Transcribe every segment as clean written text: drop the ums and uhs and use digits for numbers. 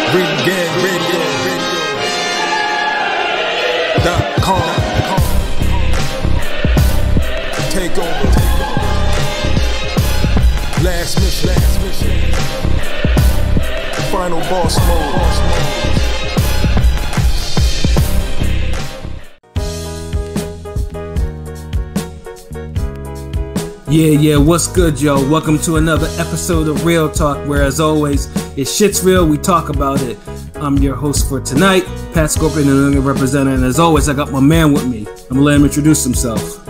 RingGangRadio.com. Take over. Last mission. Final boss mode. Yeah, what's good, yo? Welcome to another episode of Real Talk, where, as always, if shit's real, we talk about it. I'm your host for tonight, Pat Scorpion, and I'm representative, and as always, I got my man with me. I'm gonna let him introduce himself.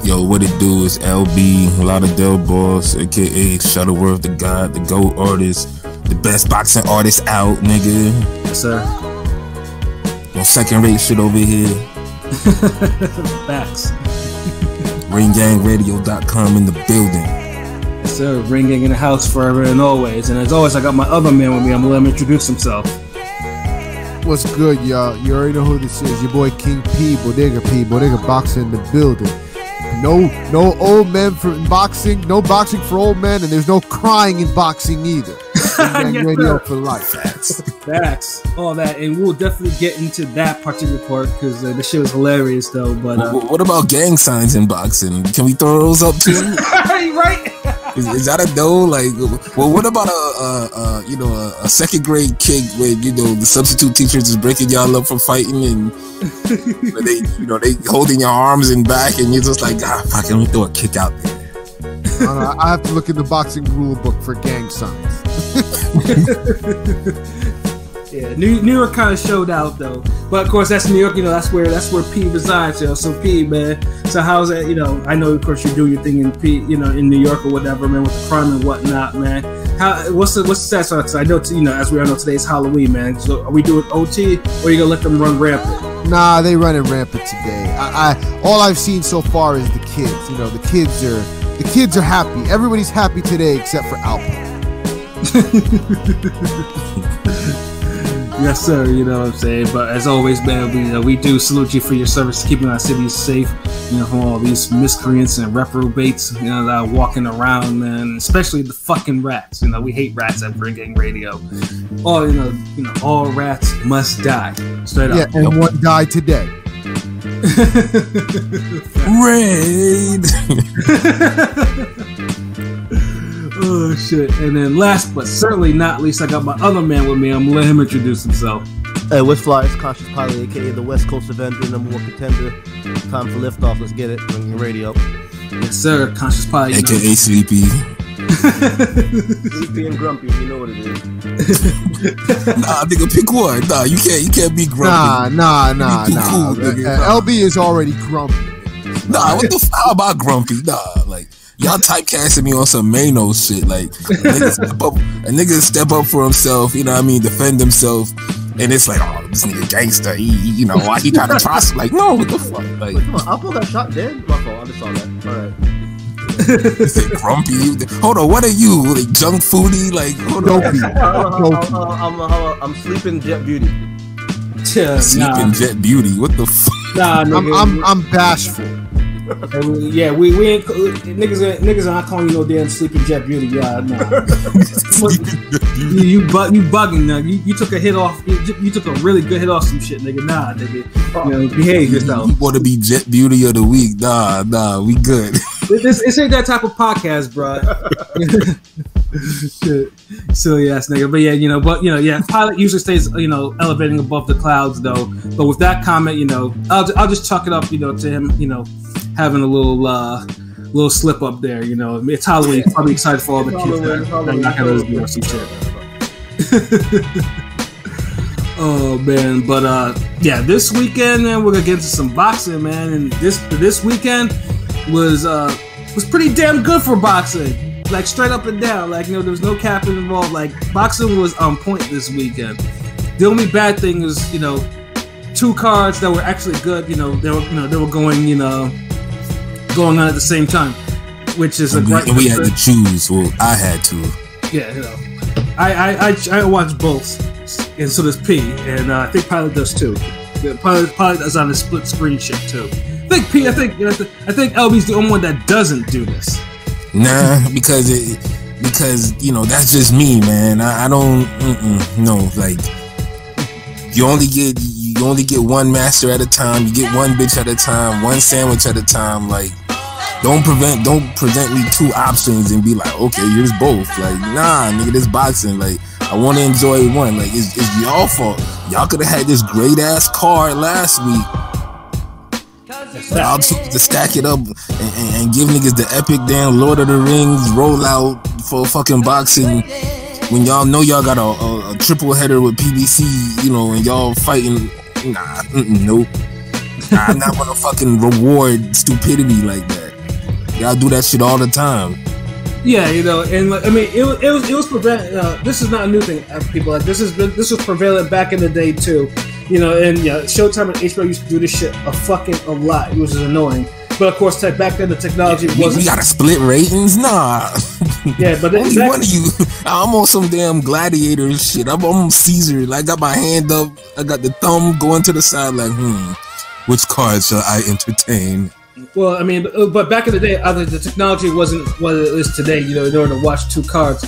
Yo, what it do is LB, Lauderdale Boss, aka Shuttleworth, the God, the GOAT artist, the best boxing artist out, nigga. Yes, sir. No second-rate shit over here. Facts. RingGangRadio.com in the building. Yes, sir. Ring Gang in the house forever and always. And as always, I got my other man with me. I'm gonna let him introduce himself. What's good, y'all? You already know who this is. Your boy King P, Bodega Boxing in the building. No old men for boxing. No boxing for old men, and there's no crying in boxing either. Yes, radio for life. Facts. All that, and we'll definitely get into that particular part because the shit was hilarious, though. But what about gang signs in boxing? Can we throw those up too? Right. Is that a no? Like, well, what about a second grade kid where the substitute teachers is breaking y'all up for fighting and they holding your arms and back and you're just like, fuck, let me throw a kick out there. I have to look in the boxing rule book for gang signs. Yeah, New York kind of showed out though, but of course that's New York. That's where P resides. So P, man. So how's that? I know of course you're doing your thing in P, in New York or whatever, man, with the crime and whatnot, man. What's the status on it? 'Cause I know as we all know, today's Halloween, man. So are we doing OT or are you gonna let them run rampant? Nah, they running rampant today. All I've seen so far is the kids. The kids are happy. Everybody's happy today except for Alpha. Yes, sir. You know what I'm saying. But as always, man, we do salute you for your service to keeping our cities safe. From all these miscreants and reprobates, that are walking around, man. Especially the fucking rats. We hate rats at Ring Gang Radio. All all rats must die. Straight up. Yeah, and one died today. Raid. Oh shit! And then last but certainly not least, I got my other man with me. I'm gonna let him introduce himself. Hey, what's fly? It's Conscious Pilot, aka the West Coast Avenger, #1 contender. Time for liftoff. Let's get it. Ring your radio. Yes, sir. Conscious Pilot, aka Sleepy. Sleepy and grumpy. You know what it is. Nah, nigga, pick one. Nah, you can't be grumpy. Nah. Cool, LB is already grumpy. Nah, what the how about grumpy? Nah, like. Y'all typecasting me on some Mano shit. Like, a nigga step up for himself, defend himself. And it's like, oh, this nigga gangster. Why he trying to trust? Like, no, what the fuck? Like, wait, come on, Apple got shot dead? My fault, I just saw that. Alright. You say grumpy? Hold on, what are you? Like, junk foodie? Like, hold on. I'm sleeping Jet Beauty. Sleeping Jet Beauty? What the fuck? Nah, nigga. I'm bashful. Yeah, we ain't niggas are not calling you no damn Sleeping Jet Beauty. Yeah, nah. you bugging now. You took a hit off. You took a really good hit off some shit, nigga. Nah, nigga. Behave yourself. You want to be Jet Beauty of the week? Nah, we good. This ain't that type of podcast, bro. Shit. Silly ass nigga. But yeah, Pilot usually stays, elevating above the clouds though. But with that comment, I'll just chalk it up, to him, having a little slip up there, It's Halloween. He's probably excited for all the kids that are not gonna do some shit. Oh man, but this weekend, man, we're gonna get into some boxing, man, and this weekend was pretty damn good for boxing. Like straight up and down, like there was no capping involved. Like boxing was on point this weekend. The only bad thing is, two cards that were actually good. They were going on at the same time, which is and we had to choose. Well, I had to. Yeah, I watched both, and so does P, and I think Pilot does too. Pilot does on the split screen shit too. I think LB's the only one that doesn't do this. Nah, because because that's just me, man. I don't no, like you only get one master at a time. You get one bitch at a time, one sandwich at a time. Like don't present me two options and be like, okay, here's both. Like nah, nigga, this boxing. Like I want to enjoy one. Like it's y'all fault. Y'all could have had this great ass card last week. Y'all choose to stack it up and give niggas the epic damn Lord of the Rings rollout for fucking boxing when y'all know y'all got a triple header with PBC, and y'all fighting. Nah, nope. Nah, I'm not gonna fucking reward stupidity like that. Y'all do that shit all the time. Yeah, and I mean, it was prevalent. This is not a new thing, people. Like this was prevalent back in the day too. And Showtime and HBO used to do this shit a lot. It was just annoying. But of course, back then the technology wasn't. We gotta split ratings, nah. Yeah, but only one of you. I'm on some damn gladiator shit. I'm on Caesar. Like, I got my hand up. I got the thumb going to the side. Like, which card shall I entertain? Well, I mean, but back in the day, the technology wasn't what it is today. In order to watch two cards,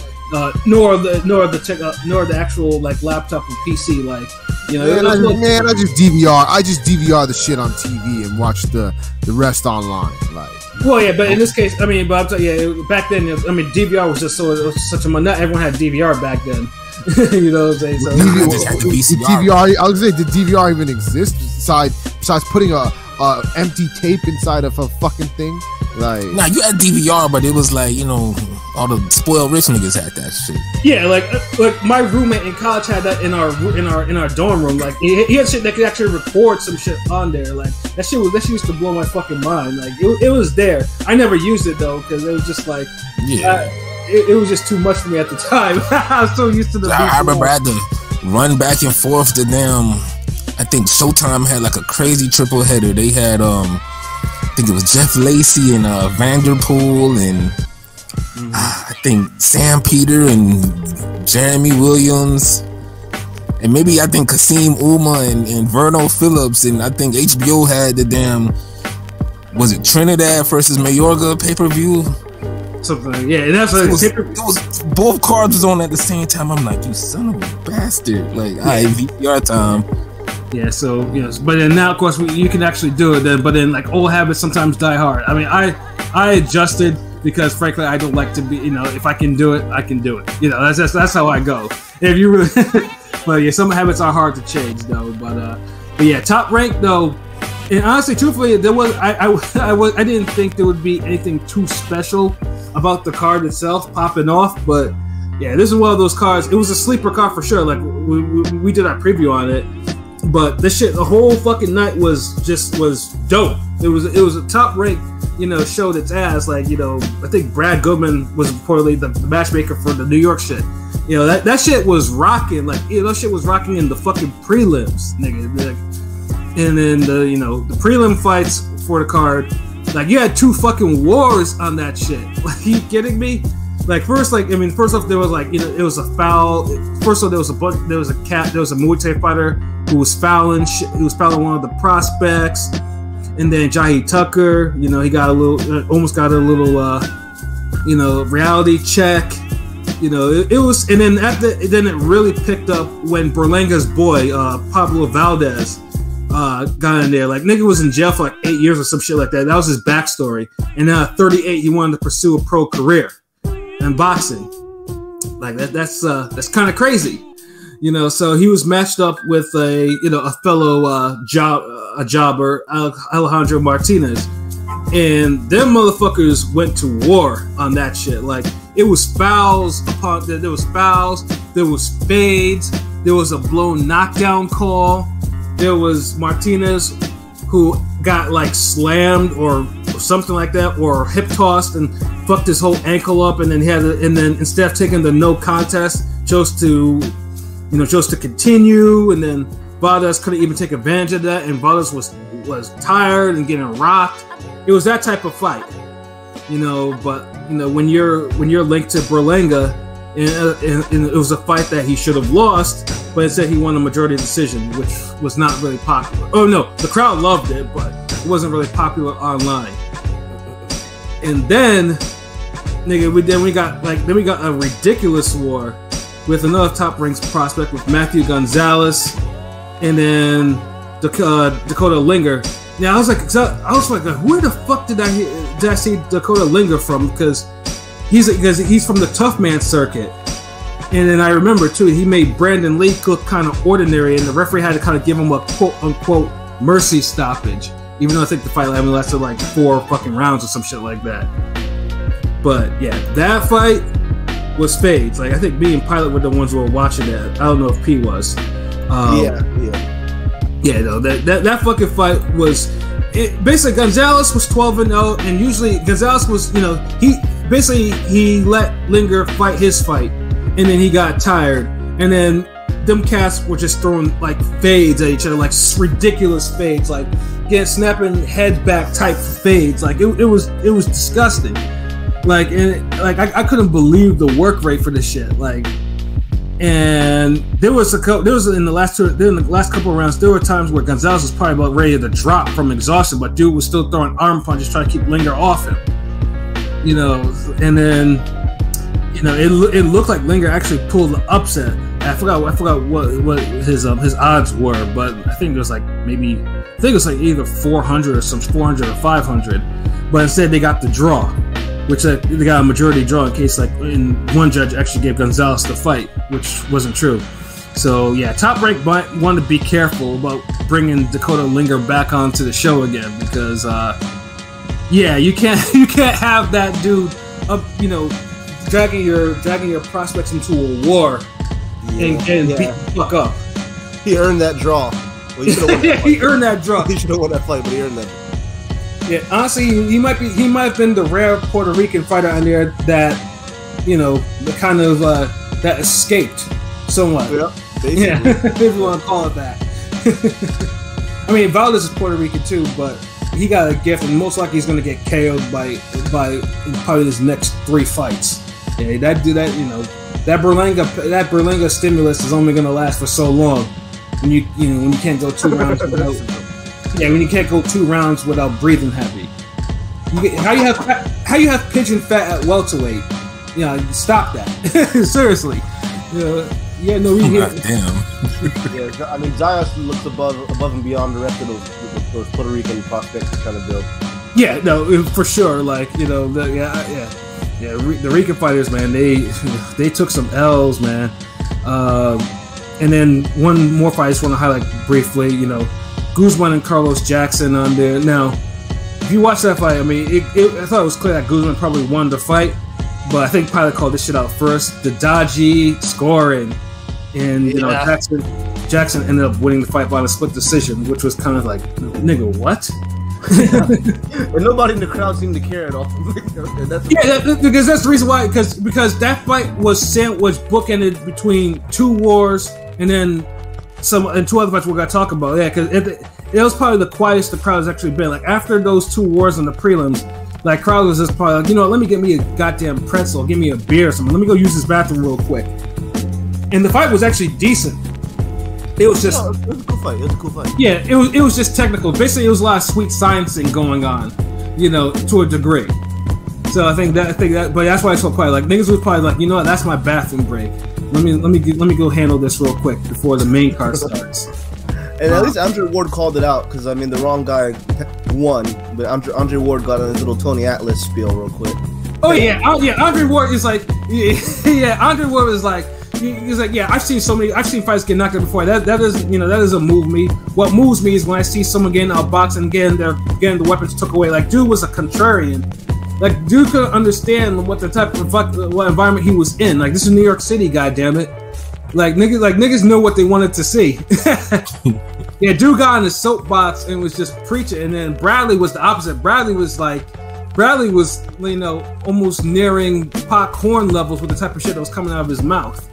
nor the actual like laptop and PC. Like, I just DVR. I just DVR the shit on TV and watch the rest online. Like, well, yeah, but in this case, I mean, but I'm telling back then, I mean, DVR was just such a not everyone had DVR back then. You know what I'm saying? So DVR. I was saying, did DVR even exist besides putting a empty tape inside of a fucking thing? Like, nah, you had DVR, but it was like all the spoiled rich niggas had that shit. Yeah, like my roommate in college had that in our dorm room. Like he had shit that could actually record some shit on there. Like that shit used to blow my fucking mind. Like it was there. I never used it though because it was just like it was just too much for me at the time. I was so used to the. I remember I had to run back and forth to damn. I think Showtime had like a crazy triple header. They had I think it was Jeff Lacey and Vanderpool and I think Sam Peter and Jeremy Williams and maybe I think Kasim Uma and Verno Phillips, and I think HBO had the damn, was it Trinidad versus Mayorga pay-per-view? Something like, yeah, and that's it was both cards was on at the same time. I'm like, you son of a bastard. Like, alright, VPR time. Yeah, so yes, but then now of course you can actually do it then, but then like old habits sometimes die hard. I mean, I adjusted because frankly I don't like to be, if I can do it, I can do it. That's how I go. If you really, but yeah, some habits are hard to change though. But yeah, Top Rank though, and honestly, truthfully, there was I didn't think there would be anything too special about the card itself popping off, but yeah, this is one of those cards. It was a sleeper card for sure. Like we did our preview on it. But this shit, the whole fucking night was dope. It was a Top Rank, showed its ass. Like, I think Brad Goodman was reportedly the matchmaker for the New York shit. That shit was rocking. Like, that shit was rocking in the fucking prelims, nigga. Like, and then the prelim fights for the card. Like, you had two fucking wars on that shit. Like, are you kidding me? Like first off, there was like it was a foul. First off, there was a Muay Thai fighter who was fouling. He was fouling one of the prospects, and then Jahi Tucker. He got almost got a little reality check. It was, and then then it really picked up when Berlanga's boy Pablo Valdez got in there. Like, nigga was in jail for like 8 years or some shit like that. That was his backstory, and now at 38, he wanted to pursue a pro career in boxing. Like that's kind of crazy, so he was matched up with a fellow jobber, Alejandro Martinez, and them motherfuckers went to war on that shit. Like, it was fouls there was fouls, there was fades, there was a blown knockdown call, there was Martinez who got like slammed or something like that, or hip tossed and fucked his whole ankle up, and then and then instead of taking the no contest, chose to continue, and then Valdez couldn't even take advantage of that, and Valdez was tired and getting rocked. It was that type of fight, But when you're linked to Berlanga, and it was a fight that he should have lost, but instead he won a majority decision, which was not really popular. Oh no, the crowd loved it, but it wasn't really popular online. And then nigga, we got a ridiculous war with another top ranked prospect with Matthew Gonzalez, and then Dakota Linger. Now I was like, where the fuck did I see Dakota Linger from? Because he's from the tough man circuit. And then I remember too, he made Brandon Lee look kind of ordinary, and the referee had to kind of give him a quote unquote mercy stoppage, even though I think the fight lasted like 4 fucking rounds or some shit like that. But yeah, that fight was fades. Like I think me and Pilot were the ones who were watching that. I don't know if P was. Yeah, no, that fucking fight was. Basically, Gonzalez was 12-0, and usually Gonzalez was, he let Linger fight his fight, and then he got tired, and then them cats were just throwing like fades at each other, like ridiculous fades, like snapping head back type fades. Like it was disgusting. Like I couldn't believe the work rate for this shit. Like. And there was in the last couple of rounds, there were times where Gonzalez was probably about ready to drop from exhaustion, but dude was still throwing arm punches trying to keep Linger off him. And then it looked like Linger actually pulled the upset. I forgot what his odds were, but I think it was like either 400 or 500. But instead they got the draw, which they got a majority draw in case one judge actually gave Gonzalez the fight, which wasn't true. So yeah, Top Rank might want to be careful about bringing Dakota Linger back onto the show again, because you can't have that dude up, dragging your prospects into a war and beat the fuck up. He earned that draw. Well, he should have won that fight. He earned that draw. He should have won that fight, but he earned that. Yeah, honestly, he might have been the rare Puerto Rican fighter on there that, the kind of that escaped somewhat. Yeah, basically. Yeah, if you want to call it that. I mean, Valdez is Puerto Rican too, but he got a gift, and most likely he's going to get KO'd by probably his next 3 fights. Yeah, that Berlanga stimulus is only going to last for so long. When you can't go 2 rounds without. Yeah, when you can't go 2 rounds without breathing heavy. How you have pigeon fat at welterweight? Stop that. Seriously. Damn. Yeah, I mean, Zayas looks above and beyond the rest of those Puerto Rican prospects kind of build. Yeah, no, for sure. Like the Rican fighters, man, they took some L's, man. And then one more fight I just want to highlight briefly. Guzman and Carlos Jackson on there. Now, if you watch that fight, I mean, I thought it was clear that Guzman probably won the fight, but I think Pilot called this shit out first. The dodgy scoring, and Jackson ended up winning the fight by a split decision, which was kind of like, nigga, what? And nobody in the crowd seemed to care at all. Because that's the reason why. Because that fight was bookended between 2 wars, and then 2 other fights we're gonna talk about. Yeah, because it was probably the quietest the crowd has actually been. Like after those 2 wars in the prelims, like crowd was just probably like, let me get me a goddamn pretzel, give me a beer or something. Let me go use this bathroom real quick. And the fight was actually decent. It was just. It was a cool fight. Yeah, it was just technical. Basically, it was a lot of sweet sciencing going on, to a degree. So I think that, but that's why it's so quiet. Like niggas was probably like, what? That's my bathroom break. Let me go handle this real quick before the main card starts. And at least Andre Ward called it out, because I mean the wrong guy won, but Andre Ward got on his little Tony Atlas spiel real quick. Oh yeah, Andre Ward is like, Andre Ward is like, he's like, I've seen fights get knocked out before. That doesn't move me. What moves me is when I see someone getting outboxed and getting the weapons took away. Like dude was a contrarian. Like dude couldn't understand what environment he was in. Like this is New York City, goddammit. Like niggas know what they wanted to see. Yeah, dude got on his soapbox and was just preaching, and then Bradley was the opposite. Bradley was almost nearing popcorn levels with the type of shit that was coming out of his mouth.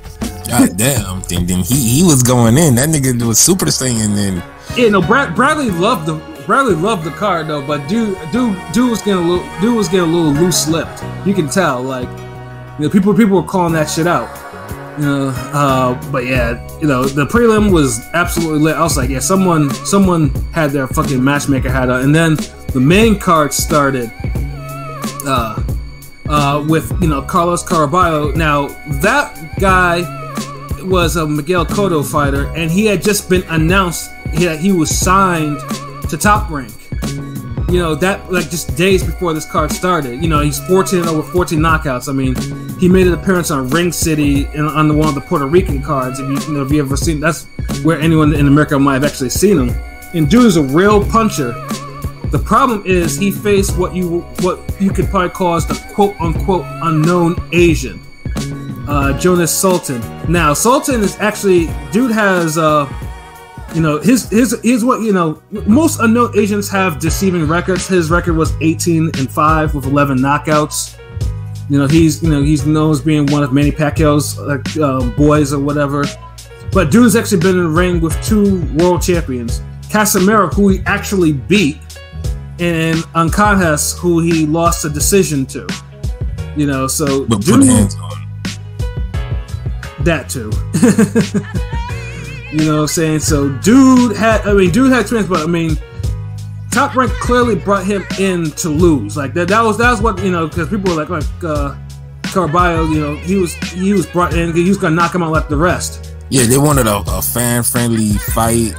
God damn, then he was going in. That nigga was super saiyan then. Yeah, no, Bradley loved the card though, but dude was getting a little loose lipped. You can tell, like, people were calling that shit out. But yeah, the prelim was absolutely lit. I was like, yeah, someone had their fucking matchmaker hat on, and then the main card started. with Carlos Caraballo. Now that guy was a Miguel Cotto fighter, and he had just been announced that he was signed to Top Rank. That like just days before this card started. He's 14 over 14 knockouts. I mean, he made an appearance on Ring City on one of the Puerto Rican cards. If you ever seen, that's where anyone in America might have actually seen him. And dude is a real puncher. The problem is he faced what you could probably call as the quote unquote unknown Asian, Jonas Sultan. Now Sultan is actually dude has his what most unknown Asians have deceiving records. His record was 18-5 with 11 knockouts. He's known as being one of Manny Pacquiao's boys or whatever. But dude has actually been in the ring with 2 world champions, Casimiro, who he actually beat, and Ancajas, who he lost a decision to. So but dude, put hands on. That too. You know what I'm saying? So dude had experience, but I mean, Top Rank clearly brought him in to lose. Like that was what because people were like Caraballo, he was brought in, he was gonna knock him out like the rest. Yeah, they wanted a fan-friendly fight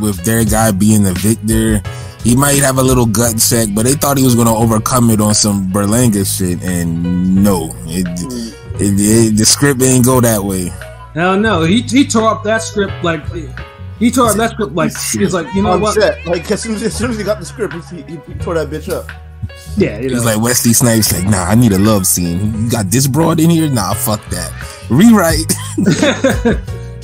with their guy being the victor. He might have a little gut check, but they thought he was gonna overcome it on some Berlanga shit, and no, the script didn't go that way. Hell no, he tore up that script like he's like what? Set. Like as soon as he got the script, he tore that bitch up. Yeah, It's like Wesley Snipes, like, nah, I need a love scene. You got this broad in here? Nah, fuck that. Rewrite.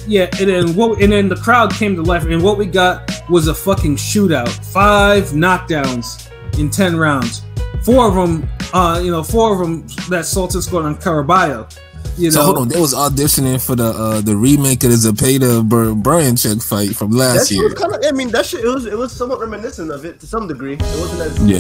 Yeah, and then the crowd came to life, and what we got was a fucking shootout. 5 knockdowns in 10 rounds. 4 of them that Sultan scored on Caraballo. So hold on, they was auditioning for the remake of the Zepeda Brianchuk fight from last year. That shit it was somewhat reminiscent of it to some degree. It wasn't as evenly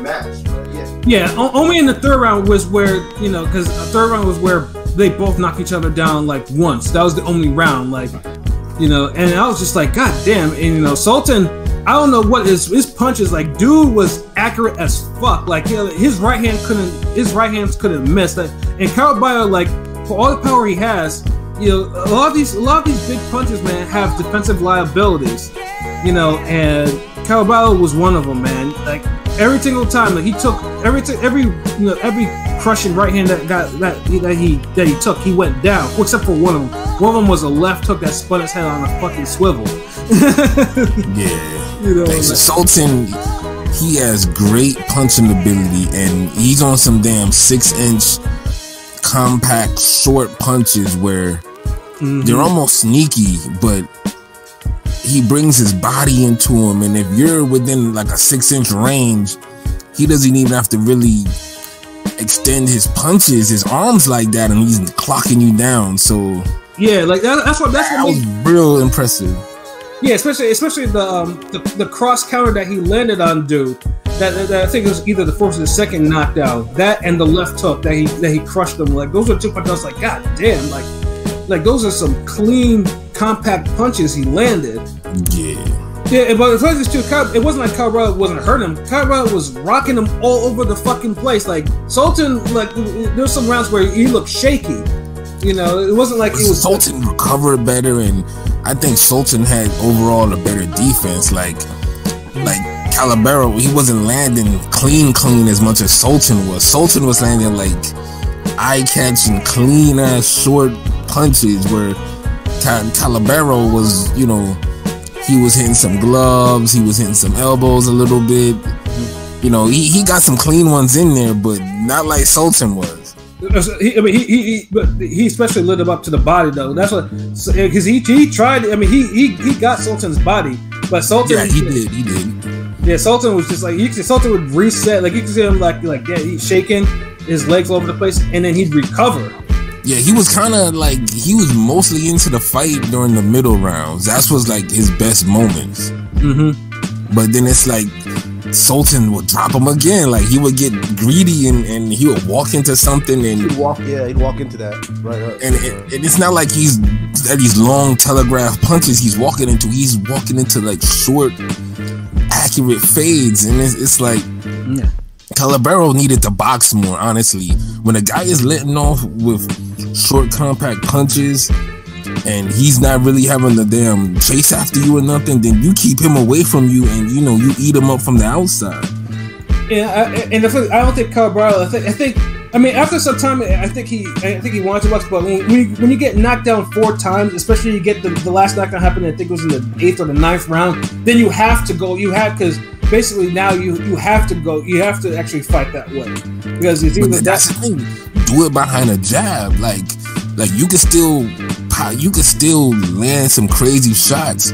matched. But yeah. Only in the 3rd round was where because the 3rd round was where they both knocked each other down like once. That was the only round, and I was just like, God damn. And Sultan, I don't know what his punches, like, dude was accurate as fuck. Like his right hands couldn't miss. And Caraballo, like, for all the power he has, a lot of these big punches, man, have defensive liabilities. And Caraballo was one of them, man. Like every single time, like he took every crushing right hand that he took, he went down. Well, except for one of them. One of them was a left hook that spun his head on a fucking swivel. Yeah. So Sultan, he has great punching ability, and he's on some damn 6-inch compact short punches where they're almost sneaky, but he brings his body into him, and if you're within like a 6-inch range, he doesn't even have to really extend his punches, his arms like that, and he's clocking you down. So yeah, like that's what was real impressive. Yeah, especially the cross counter that he landed on dude. That I think it was either the first or the second knockdown. That and the left hook that he crushed him. Like those are 2 punches. I was like, God damn, like those are some clean, compact punches he landed. Yeah, but as well as too, it wasn't like Caraballo wasn't hurting him. Caraballo was rocking him all over the fucking place. Like Sultan, like there's some rounds where he looked shaky. It wasn't like he was. Sultan recovered better, and I think Sultan had overall a better defense. Like Caraballo, he wasn't landing clean as much as Sultan was. Sultan was landing like eye-catching, clean ass short punches, where Caraballo was, he was hitting some gloves, he was hitting some elbows a little bit. He got some clean ones in there, but not like Sultan was. He especially lit him up to the body though. That's what, because he tried. He got Sultan's body, but Sultan. Yeah, he did. Yeah, Sultan was just like Sultan would reset. Like you could see him like he's shaking, his legs all over the place, and then he'd recover. Yeah, he was kind of like he was mostly into the fight during the middle rounds. That was like his best moments. But then it's like Sultan would drop him again. Like he would get greedy and he would walk into something and he'd walk into that. Right. And it's not like he's at these long telegraph punches. He's walking into like short, accurate fades, and it's like Calabero needed to box more, honestly. When a guy is letting off with short, compact punches and he's not really having the damn chase after you or nothing, then you keep him away from you and, you know, you eat him up from the outside. Yeah, I don't think Calabero. I mean, after some time, I think he wanted to box, but when you get knocked down 4 times, especially you get the last knockdown happened, I think it was in the 8th or the 9th round, then you have to go. Because basically now you have to go. You have to actually fight that way because it's either that's the thing. Do it behind a jab, like you can still land some crazy shots,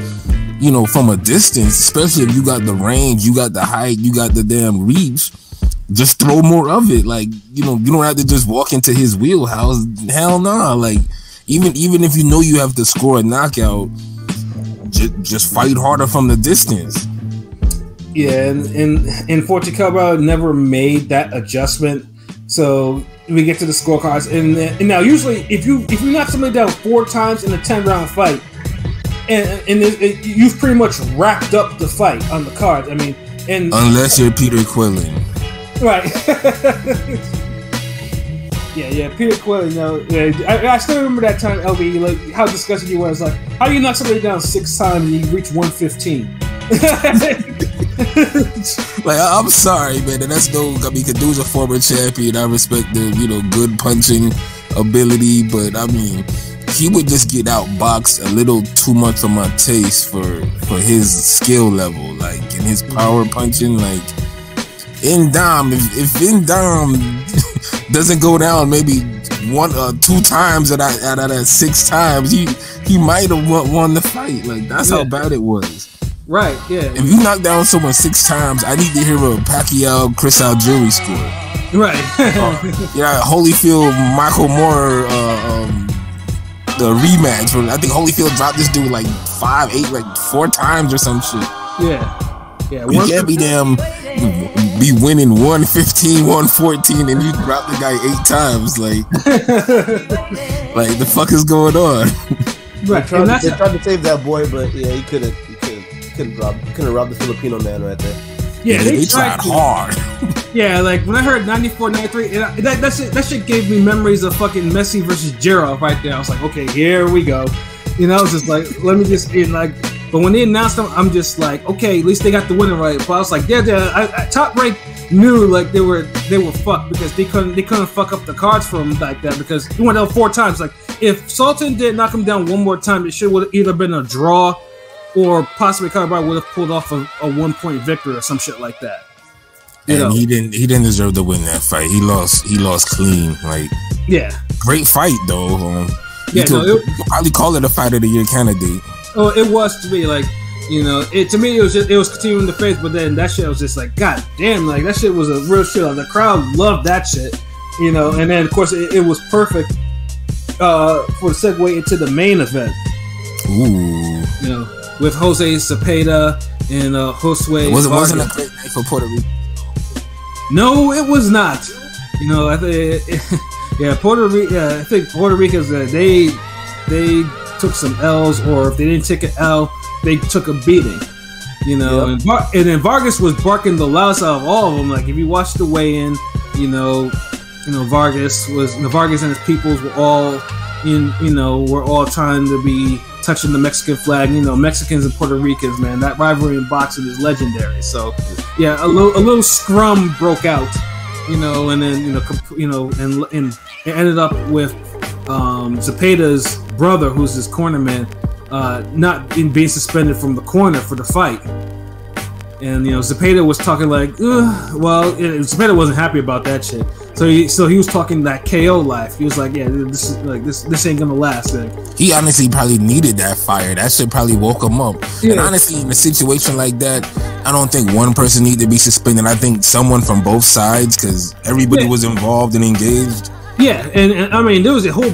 you know, from a distance, especially if you got the range, you got the height, you got the damn reach. Just throw more of it. Like, you know, you don't have to just walk into his wheelhouse. Hell no. Like, even if you know you have to score a knockout, just fight harder from the distance. Yeah, and Forte Calabero never made that adjustment. So we get to the scorecards, and now usually if you knock somebody down 4 times in a 10-round fight, and you've pretty much wrapped up the fight on the cards. I mean, and unless you're Peter Quillen. Right. yeah, Peter Quillen. I still remember that time, LB, like how disgusted you were. It's like, how do you knock somebody down 6 times and you reach 115? Like, I'm sorry, man, and that's no. I mean, Kadu's a former champion. I respect the, you know, good punching ability, but I mean, he would just get outboxed a little too much for my taste for his skill level, like in his power punching, like. Indom, if Indom doesn't go down maybe 1 or 2 times out of that 6 times, he might have won the fight. Like, that's how bad it was. Right, yeah. If you knock down someone 6 times, I need to hear a Pacquiao Chris Algieri score. Right. Yeah, Holyfield Michael Moore the rematch. I think Holyfield dropped this dude like 5, 8, like 4 times or some shit. Yeah. You can't be be winning 115, 114, and you drop the guy 8 times. Like, like the fuck is going on? Right. They tried to save that boy, but yeah, he couldn't rob the Filipino man right there. Yeah, they tried hard. Yeah, like when I heard 94, 93, that shit gave me memories of fucking Messi versus Gerrard right there. I was like, okay, here we go. You know, it's just like, let me just but when they announced them, I'm just like, okay, at least they got the winner right. But I was like, Top Rank knew like they were fucked because they couldn't fuck up the cards for him like that because he went down 4 times. Like if Sultan did knock him down 1 more time, it should would have either been a draw or possibly Calabero would have pulled off a 1-point victory or some shit like that. And he didn't deserve to win that fight. He lost clean. Like, yeah, great fight though. You could probably call it a fight of the year candidate. Oh, it was to me, like, you know, it was continuing the face, but then that shit was just like, god damn, like that shit was a real shit. Like, the crowd loved that shit, you know, and then of course it was perfect for the segue into the main event. Ooh, you know, with Jose Zepeda and Josue Vargas. Wasn't a great night for Puerto Rico. No, it was not. You know, I think Puerto Rico. Yeah, I think Puerto Rico's they took some L's, or if they didn't take an L, they took a beating. You know, and then Vargas was barking the loudest out of all of them. Like if you watch the weigh-in, Vargas and his peoples were all we're all trying to be touching the Mexican flag. You know, Mexicans and Puerto Ricans, man, that rivalry in boxing is legendary. So, yeah, a little scrum broke out, and then and it ended up with Zepeda's brother, who's his cornerman, not being suspended from the corner for the fight. And Zepeda was talking like, Zepeda wasn't happy about that shit. So he was talking that KO life. He was like, yeah, this ain't gonna last. And he honestly probably needed that fire. That shit probably woke him up. Yeah. And honestly, in a situation like that, I don't think one person needed to be suspended. I think someone from both sides, because everybody was involved and engaged. Yeah, and I mean, there was a whole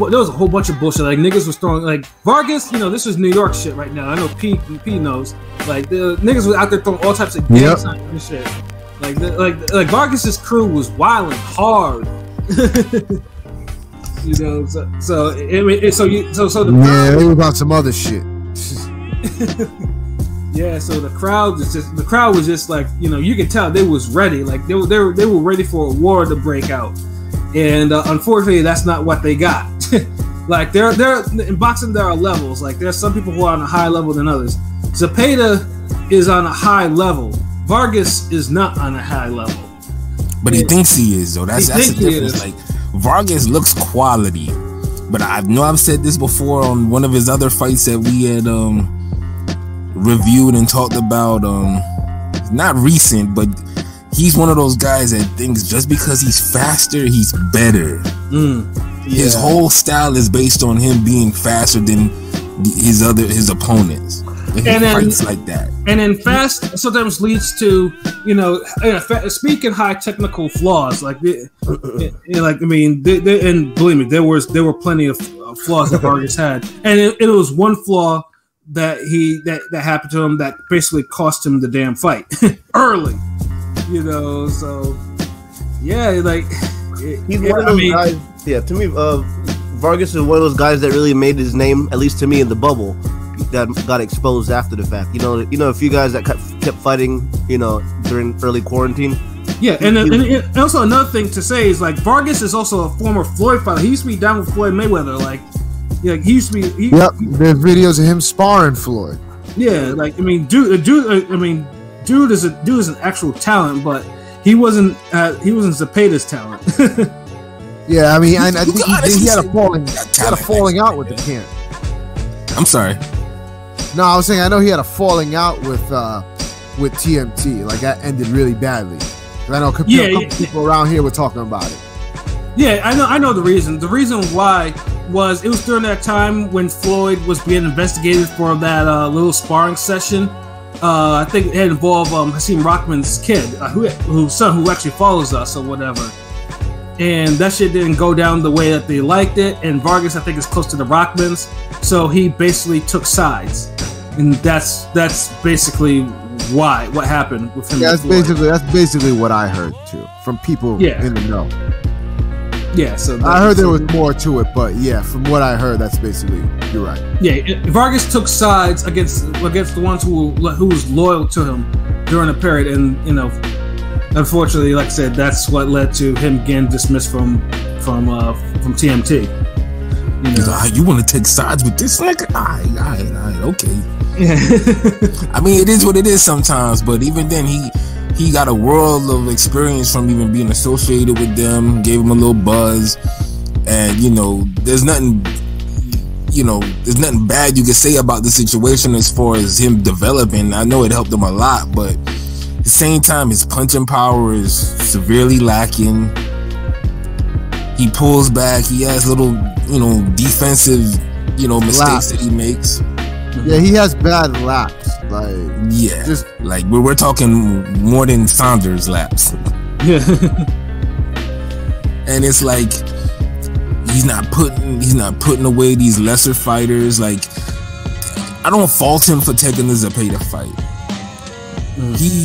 bunch of bullshit. Like niggas was throwing like Vargas. This was New York shit right now. I know P knows. Like the niggas was out there throwing all types of gang signs and shit. Like Vargas's crew was wilding hard. They was on some other shit. Yeah, so the crowd was just like, you know, you could tell they was ready, like they were ready for a war to break out, and unfortunately, that's not what they got. Like there in boxing, there are levels. Like there's some people who are on a higher level than others. Zepeda is on a high level. Vargas is not on a high level. But he thinks he is, though. That's the difference. Like Vargas looks quality, but I know I've said this before on one of his other fights that we had reviewed and talked about. Not recent, but he's one of those guys that thinks just because he's faster, he's better. His whole style is based on him being faster than his opponents. And then fights like that. And then fast sometimes leads to, you know, speaking high technical flaws. Like, like I mean, and believe me, there were plenty of flaws that Vargas had, and it was one flaw that happened to him that basically cost him the damn fight early. You know, so yeah, like he's one of those guys. Yeah, to me, Vargas is one of those guys that really made his name, at least to me, in the bubble, that got exposed after the fact. You know, a few guys that kept fighting, you know, during early quarantine. Yeah, and also another thing to say is like Vargas is also a former Floyd fighter. He used to be down with Floyd Mayweather. Like, yeah, he used to be. There's videos of him sparring Floyd. Yeah, like I mean, dude is an actual talent, but he wasn't Zepeda's talent. Yeah, I mean, I think he had a falling out with the camp. I'm sorry. No, I was saying I know he had a falling out with TMT. Like that ended really badly. I know a couple people around here were talking about it. Yeah, I know the reason. The reason why was it was during that time when Floyd was being investigated for that little sparring session. I think it had involved Hasim Rockman's kid, whose son, who actually follows us or whatever. And that shit didn't go down the way that they liked it. And Vargas, I think, is close to the Rockmans, so he basically took sides, and that's basically what happened with him. Yeah, that's basically what I heard too from people in the know. Yeah, so I heard there was more to it, but yeah, from what I heard, that's basically, you're right. Yeah, Vargas took sides against the ones who was loyal to him during the period, and you know. Unfortunately, like I said, that's what led to him getting dismissed from TMT. You know? You want to take sides with this nigga? Alright, okay. I mean, it is what it is sometimes, but even then, he got a world of experience from even being associated with them, gave him a little buzz, and you know, there's nothing bad you can say about the situation as far as him developing. I know it helped him a lot, but at the same time, his punching power is severely lacking. He pulls back. He has little, defensive, mistakes that he makes. Yeah, he has bad laps. Like, we're talking more than Saunders laps. Yeah. And it's like he's not putting away these lesser fighters. Like, I don't fault him for taking the Zepeda fight. He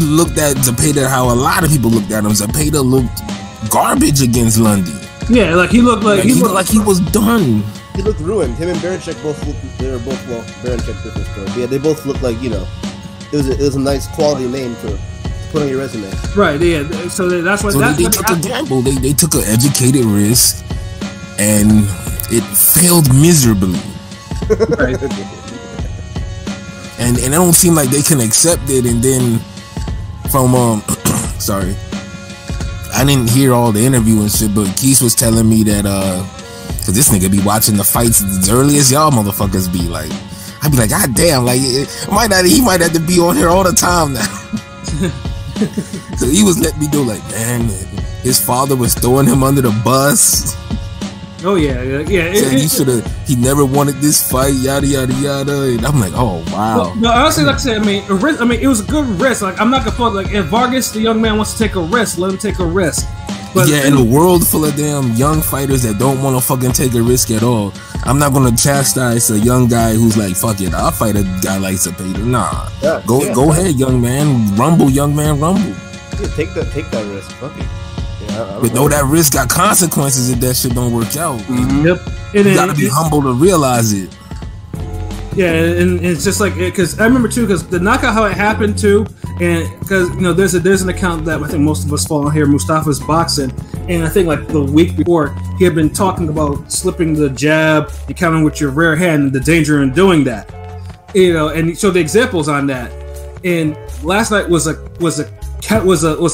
looked at Zepeda how a lot of people looked at him. Zepeda looked garbage against Lundy. Yeah, like he looked like he was done. He looked ruined. Him and Baranchek both Baranchek different story. Yeah, they both looked like, it was a nice quality name to put on your resume. Right, yeah. So that's what they took a gamble. They took an educated risk, and it failed miserably. Right. And it don't seem like they can accept it. And then from sorry, I didn't hear all the interview and shit, but Keith was telling me that cause this nigga be watching the fights as early as y'all motherfuckers be. Like, I'd be like, God damn, like he might have to be on here all the time now. So he was letting me know, like, man, his father was throwing him under the bus. Oh yeah. He never wanted this fight, yada yada yada. And I'm like, oh wow. Well, no, honestly, like I said, it was a good risk. Like, I'm not gonna fault. Like, if Vargas, the young man, wants to take a risk, let him take a risk. But yeah, in a world full of damn young fighters that don't want to fucking take a risk at all, I'm not gonna chastise a young guy who's like, fuck it, I'll fight a guy like Zepeda. Nah, go ahead, young man, rumble, Yeah, take that risk, fuck it. But though that risk got consequences if that shit don't work out. Mm-hmm. Yep. You gotta be humble to realize it. Yeah, and it's just like because I remember too because the knockout how it happened too, and because there's an account that I think most of us follow here, Mustafa's Boxing, and I think like the week before he had been talking about slipping the jab, and countering with your rear hand, and the danger in doing that, and he showed the examples on that, and last night was a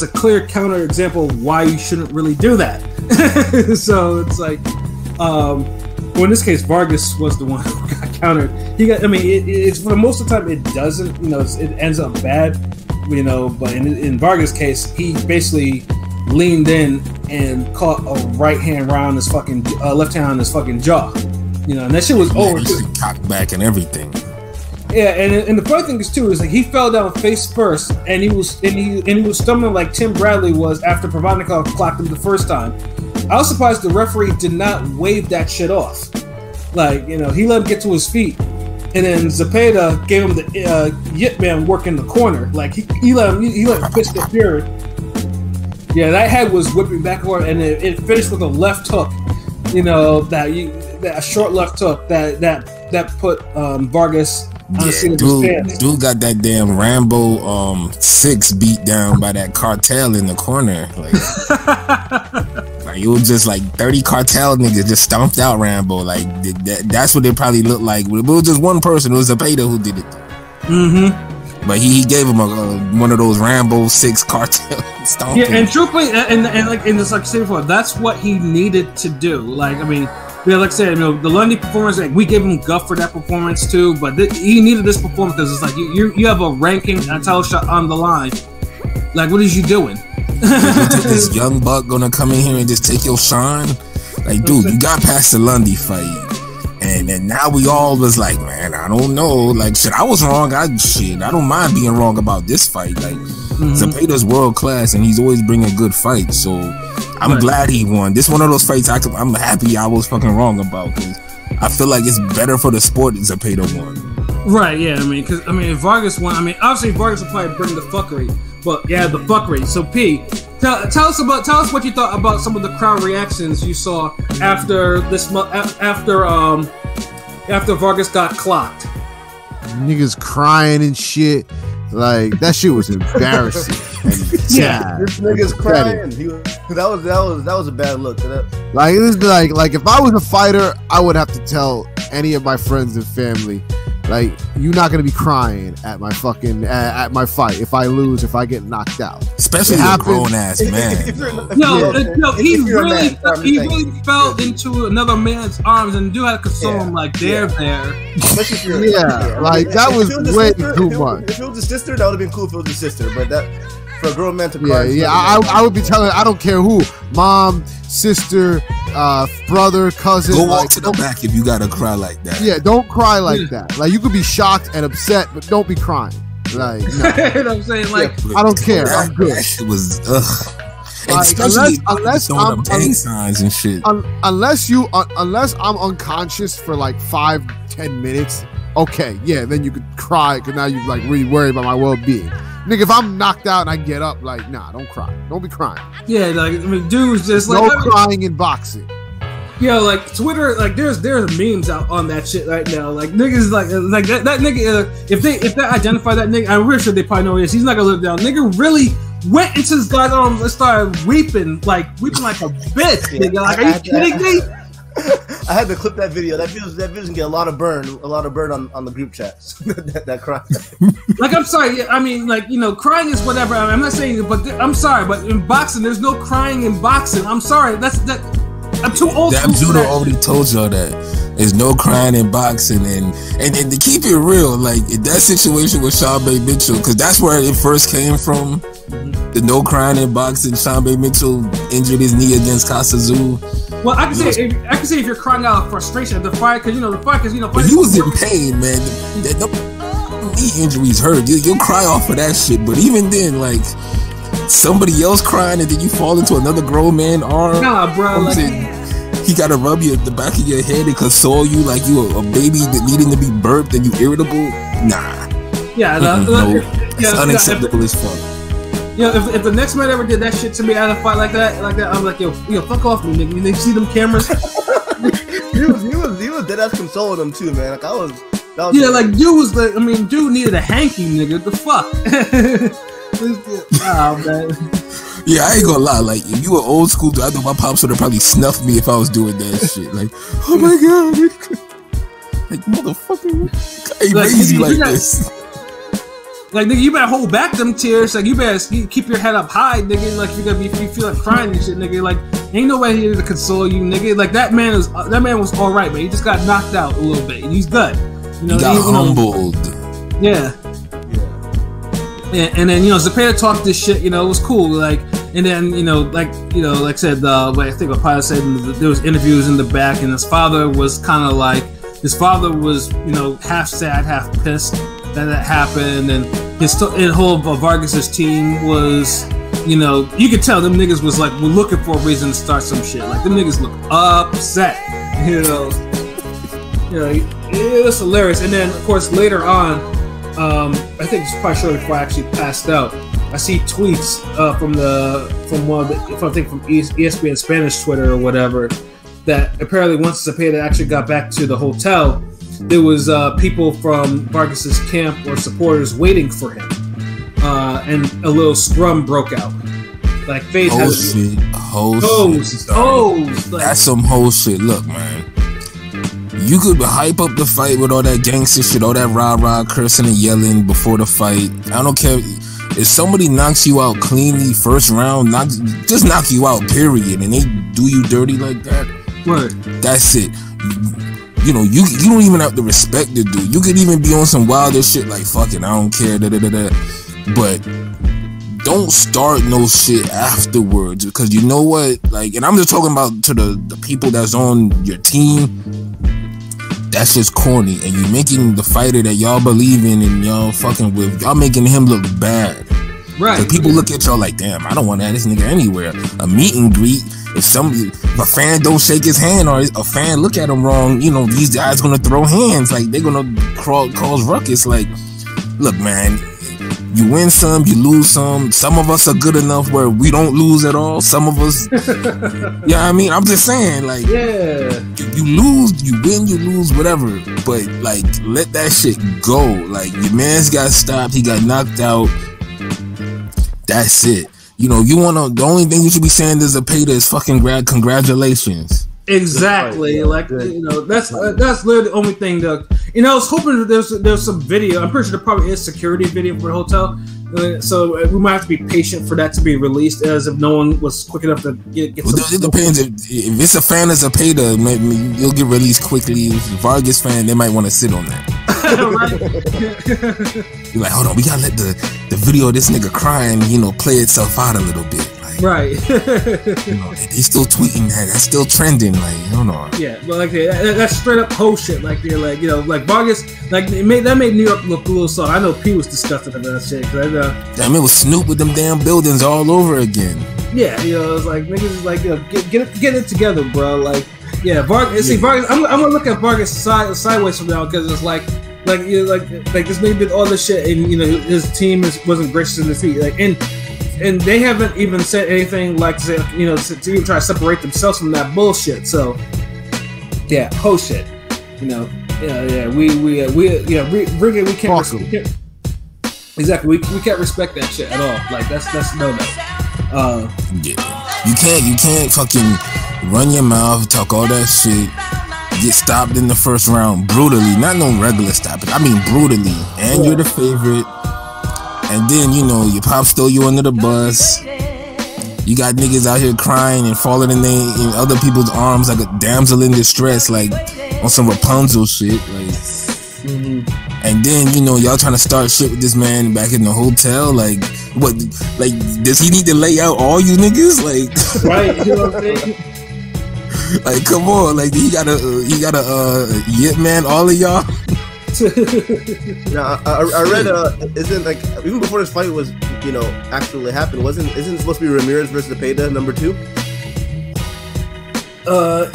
clear counter example of why you shouldn't really do that. So it's like, well, in this case, Vargas was the one who got countered. It's for the most of the time it doesn't, it ends up bad, but in Vargas' case, he basically leaned in and caught a right hand around his fucking left hand on his fucking jaw, and that shit was over. Cocked back and everything. Yeah, and the funny thing is too is like he fell down face first, and he was stumbling like Tim Bradley was after Podomatic clocked him the first time. I was surprised the referee did not wave that shit off. Like, he let him get to his feet, and then Zepeda gave him the Yip Man work in the corner. Like he let him fist the fury. Yeah, that head was whipping back and forth, and it finished with a left hook. That short left hook that put Vargas. Yeah, dude got that damn Rambo 6 beat down by that cartel in the corner. Like it was just like 30 cartel niggas just stomped out Rambo. Like that's what it probably looked like. It was just one person. It was Zepeda who did it. Mm-hmm. But he gave him one of those Rambo 6 cartel stomping. Yeah, and truthfully, and it's like I said before, that's what he needed to do. Like like I said, the Lundy performance, like we gave him guff for that performance too, but he needed this performance because it's like you have a ranking title shot on the line. Like, what is you doing? This young buck gonna come in here and just take your shine? Like, dude, you got past the Lundy fight, and now we all was like, man, I don't know. Like, shit, I was wrong. I don't mind being wrong about this fight. Like, Zepeda's world class, and he's always bringing good fights. So I'm glad he won. This one of those fights I'm happy I was fucking wrong about, because I feel like it's better for the sport that Zepeda won. Right, yeah, because if Vargas won, obviously Vargas will probably bring the fuckery, but yeah, the fuckery. So P, tell us what you thought about some of the crowd reactions you saw after Vargas got clocked. Niggas crying and shit. Like, that shit was embarrassing. Yeah, this nigga's crying. That was a bad look. Like, it was like if I was a fighter, I would have to tell any of my friends and family, like, you're not gonna be crying at my fucking at my fight if I lose, if I get knocked out. Especially a grown ass man. He really fell into another man's arms and do have to console him like they're there. Yeah, like that was way too much. If it was a sister, that would have been cool if it was a sister, but that for a grown man to cry. Yeah, I would be telling, I don't care who, mom, sister, brother, cousin. Go walk to the back if you gotta cry like that. Yeah, don't cry like that. Like, you could be shocked and upset, but don't be crying. Like, no. You know what I'm saying? Like, I don't care. I'm good. It was like, unless I'm signs and shit. Unless I'm unconscious for like 5-10 minutes, okay, yeah, then you could cry because now you like really worry about my well-being. Nigga, if I'm knocked out and I get up, like, nah, don't cry. Don't be crying. Yeah, like, dudes just like... No crying in boxing. Yo, like, Twitter, like, there's memes out on that shit right now. Like, niggas, like that nigga, if they identify that nigga, I'm pretty sure they probably know who he is. He's not gonna live down. Nigga really went into this guy's arms and started weeping like a bitch, nigga. Like, are you kidding me? I had to clip that video. That video's gonna get a lot of burn on the group chats. that cry. Like, I'm sorry. I mean, like, crying is whatever. I'm not saying it, but I'm sorry. But in boxing, there's no crying in boxing. I'm sorry. I'm too old. That judo already told y'all that. There's no crying in boxing, and to keep it real, like, in that situation with Shambe Mitchell, because that's where it first came from. The no crying in boxing. Shambe Mitchell injured his knee against Kasazu. Well, I can say if you're crying out of frustration at the fight, because But he was in pain, man. Knee injuries hurt. You'll cry off of that shit. But even then, like, somebody else crying and then you fall into another grown man arm. Nah, bro. He gotta rub you at the back of your head and console you like you a baby that needing to be burped and you irritable. Nah. Yeah, it's unacceptable as fuck. If the next man ever did that shit to me at a fight like that, I'm like, yo, fuck off me, nigga. You see them cameras? he was dead ass consoling him too, man. Like, I Yeah, like dude was like, I mean, dude needed a hanky, nigga. The fuck? Oh man. Yeah, I ain't gonna lie. Like, if you were old school, I know my pops would have probably snuffed me if I was doing that shit. Like, oh my god, like motherfucker, I ain't lazy like this. Like, nigga, you better hold back them tears. Like, you better keep your head up high, nigga. Like, if you feel like crying and shit, nigga. Like, ain't nobody here to console you, nigga. Like, that man was all right, man. He just got knocked out a little bit, and he's good. You know, he got humbled. Yeah. And then, you know, Zepeda talked this shit, you know, it was cool, like, and then, like I said, I think what Pilot said, there was interviews in the back, and his father was, you know, half sad, half pissed that happened, and whole Vargas's team was, you know, you could tell them niggas was like, we're looking for a reason to start some shit, like, them niggas look upset, you know, it was hilarious, and then, of course, later on, I think it's probably shortly before I actually passed out. I see tweets from ESPN Spanish Twitter or whatever, that apparently once Zepeda actually got back to the hotel, there was people from Vargas's camp or supporters waiting for him, and a little scrum broke out. Like FaZe that's some whole shit. Look, man. You could hype up the fight with all that gangster shit, all that rah-rah cursing and yelling before the fight. I don't care. If somebody knocks you out cleanly first round, just knock you out, period, and they do you dirty like that, right? That's it. You know, you don't even have to respect the dude. You could even be on some wilder shit like, fuck it, I don't care, but don't start no shit afterwards, because you know what? Like, and I'm just talking about to the people that's on your team. That's just corny, and you making the fighter that y'all believe in and y'all fucking with, y'all making him look bad. Right. So people look at y'all like, damn, I don't want to have this nigga anywhere. A meet and greet, if a fan don't shake his hand or a fan look at him wrong, you know, these guys gonna throw hands, like they're gonna cause ruckus. Like, look, man, you win some, you lose some. Some of us are good enough where we don't lose at all. Some of us, yeah, I mean, I'm just saying, like, yeah, you lose, you win, you lose, whatever. But like, let that shit go. Like, your man's got stopped, he got knocked out. That's it. You know, the only thing you should be saying to Zepeda is fucking congratulations. Exactly, like, you know, that's literally the only thing that, you know, I was hoping that there's some video. I'm pretty sure there probably is security video for the hotel, so we might have to be patient for that to be released, as if no one was quick enough to get well, it depends. If it's a fan of Zepeda, maybe you'll get released quickly. If it's a Vargas fan, they might want to sit on that. Right. You're like, hold on, we gotta let the video of this nigga crying, you know, play itself out a little bit. Right. You know, he's still tweeting that. That's still trending. Like, hold on. Yeah, but like that's straight up whole shit. Like, they're like, you know, like Vargas, like that made New York look a little soft. I know P was disgusted about that shit. Damn, it was Snoop with them damn buildings all over again. Yeah, you know, it's like niggas is like, you know, get it together, bro. Like, yeah, Vargas. See, Vargas. I'm gonna look at Vargas sideways from now, because it's like you know, like this nigga did all this shit, and you know his team wasn't gracious in defeat. Like, and they haven't even said anything like, you know, to even try to separate themselves from that bullshit. So, yeah, whole shit. You know, we can't exactly. We can't respect that shit at all. Like, that's no. Yeah, you can't fucking run your mouth, talk all that shit, get stopped in the first round brutally. Not no regular stopping. I mean brutally, and you're the favorite. And then, you know, your pops throw you under the bus. You got niggas out here crying and falling in other people's arms like a damsel in distress, like on some Rapunzel shit. Like, and then, you know, y'all trying to start shit with this man back in the hotel. Like, what? Like, does he need to lay out all you niggas? Like, right? You know what I'm saying? Like, come on! Like, he got a yip man all of y'all. Yeah, I read isn't like even before this fight was, you know, actually happened, isn't it supposed to be Ramirez versus Zepeda number 2? I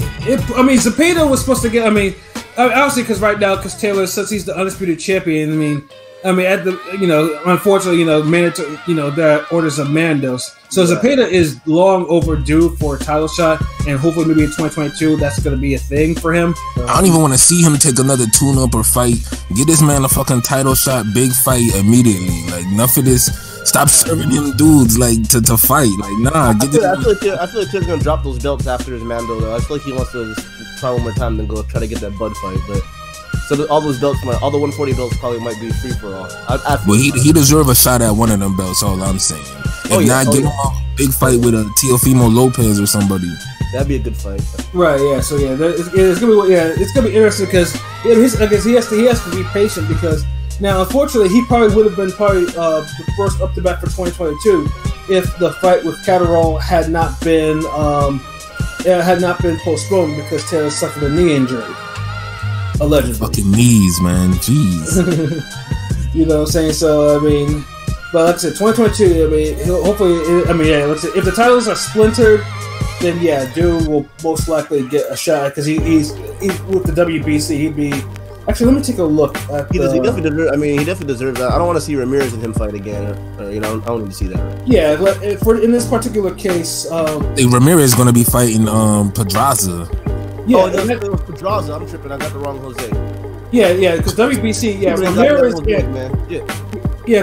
mean, Zepeda was supposed to get. I mean, obviously, because right now, because Taylor, since he's the undisputed champion, I mean, I mean, unfortunately, mandatory, there are orders of Mandos. So Zepeda is long overdue for a title shot, and hopefully maybe in 2022 that's going to be a thing for him. I don't even want to see him take another tune-up or fight. Get this man a fucking title shot, big fight immediately. Like, enough of this. Stop serving him dudes like to fight. Like, nah. I feel like Taylor's gonna drop those belts after his Mando though. I feel like he wants to just try one more time and go try to get that Bud fight, but. So all those belts, all the 140 belts probably might be free for all. Well, he deserve a shot at one of them belts. All I'm saying. If not, give him a big fight with a Teofimo Lopez or somebody. That'd be a good fight. Right? Yeah. So yeah, it's gonna be interesting because I guess he has to be patient because now unfortunately he probably would have been the first up to bat for 2022 if the fight with Catterall had not been postponed because Taylor suffered a knee injury. Allegedly. Fucking knees, man. Jeez. You know what I'm saying? So, I mean, but like I said, 2022, I mean, if the titles are splintered, then yeah, dude will most likely get a shot because he's with the WBC, he'd be. Actually, let me take a look at he definitely deserves that. I don't want to see Ramirez and him fight again. I don't need to see that. Yeah, in this particular case, Ramirez is going to be fighting Pedraza. Yeah, it was Pedraza. I'm tripping. I got the wrong Jose. Yeah, because WBC, Ramirez,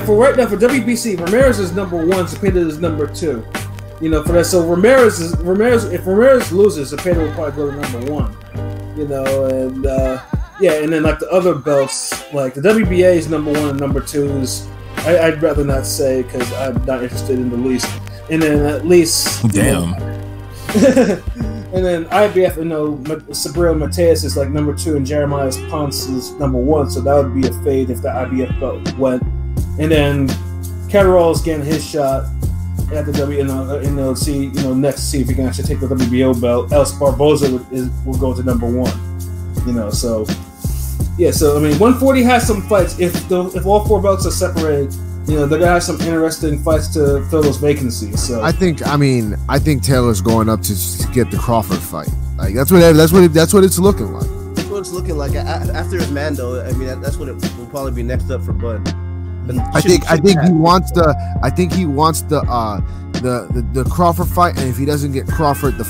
for right now, for WBC, Ramirez is number 1, Zepeda is number 2. For that, so if Ramirez loses, Zepeda will probably go to number 1. And then like the other belts, like the WBA is number 1 and number 2 is, I'd rather not say because I'm not interested in the least. And then at least, damn. And then IBF, Sabril Mateus is like number 2 and Jeremiah Ponce is number 1, so that would be a fade if the IBF belt went. And then Catterall is getting his shot at the next to see if he can actually take the WBO belt. Else Barboza will go to number 1. So yeah. So I mean, 140 has some fights. If all 4 belts are separated, they're gonna have some interesting fights to fill those vacancies. So I think Taylor's going up to get the Crawford fight. Like that's what it's looking like. That's what it's looking like after his Mando. I mean, that's what it will probably be next up for Bud. I think he wants the Crawford fight, and if he doesn't get Crawford, the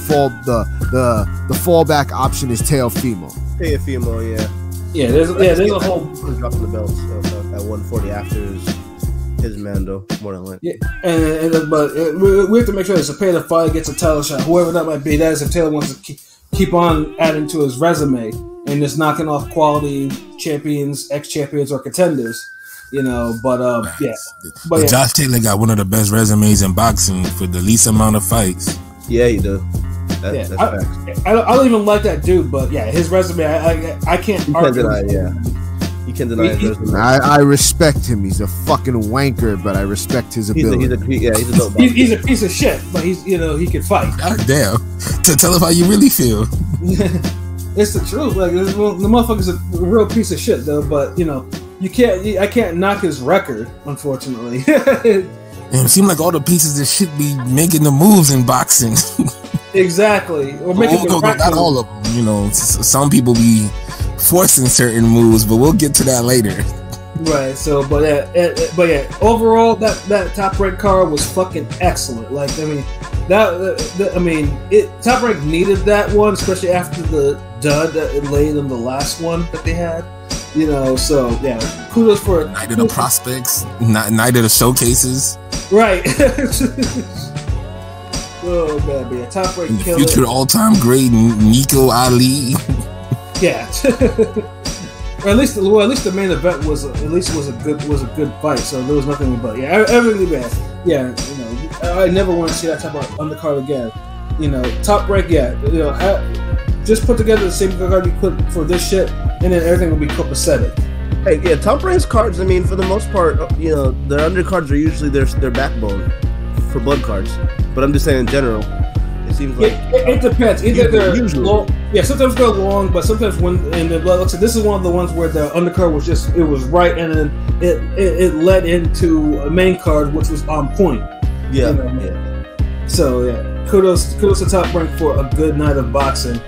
fallback option is Teofimo. Teofimo, yeah. Yeah, there's a whole dropping the belts at 140 after his Mando, more than likely. Yeah, but we have to make sure that Zepeda finally gets a title shot, whoever that might be. That is if Taylor wants to keep on adding to his resume and just knocking off quality champions, ex-champions, or contenders. Josh Taylor got one of the best resumes in boxing for the least amount of fights. Yeah, he does. That's facts. I don't even like that dude, but yeah, his resume, I can't argue. You can't deny his resume. I respect him. He's a fucking wanker, but I respect his ability. He's a dope boxer. He's a piece of shit, but he can fight. God damn. To tell him how you really feel. It's the truth. Like, the motherfucker's a real piece of shit, though, but, I can't knock his record, unfortunately. It seems like all the pieces of shit be making the moves in boxing. Exactly. Or making not all of them. Some people be forcing certain moves, but we'll get to that later. Right. So, but yeah. Overall, that Top Rank card was fucking excellent. Like, I mean, Top Rank needed that one, especially after the dud that it laid on the last one that they had. So yeah, kudos for night of the prospects, night of the showcases. Right. Oh man, but yeah, Top Rank killer. Future all-time great Nico Ali. Yeah. Or at least the main event was a good fight. So there was nothing but everything bad. Yeah, I never want to see that type of undercard again. Top Rank, just put together the same card you put for this shit, and then everything will be copacetic. Hey, yeah, Top Rank's cards, I mean, for the most part, their undercards are usually their backbone for blood cards. But I'm just saying in general, it seems like it depends. Either they're long, sometimes they're long, but sometimes this is one of the ones where the undercard was right, and then it led into a main card which was on point. Yeah. So yeah, kudos to Top Rank for a good night of boxing.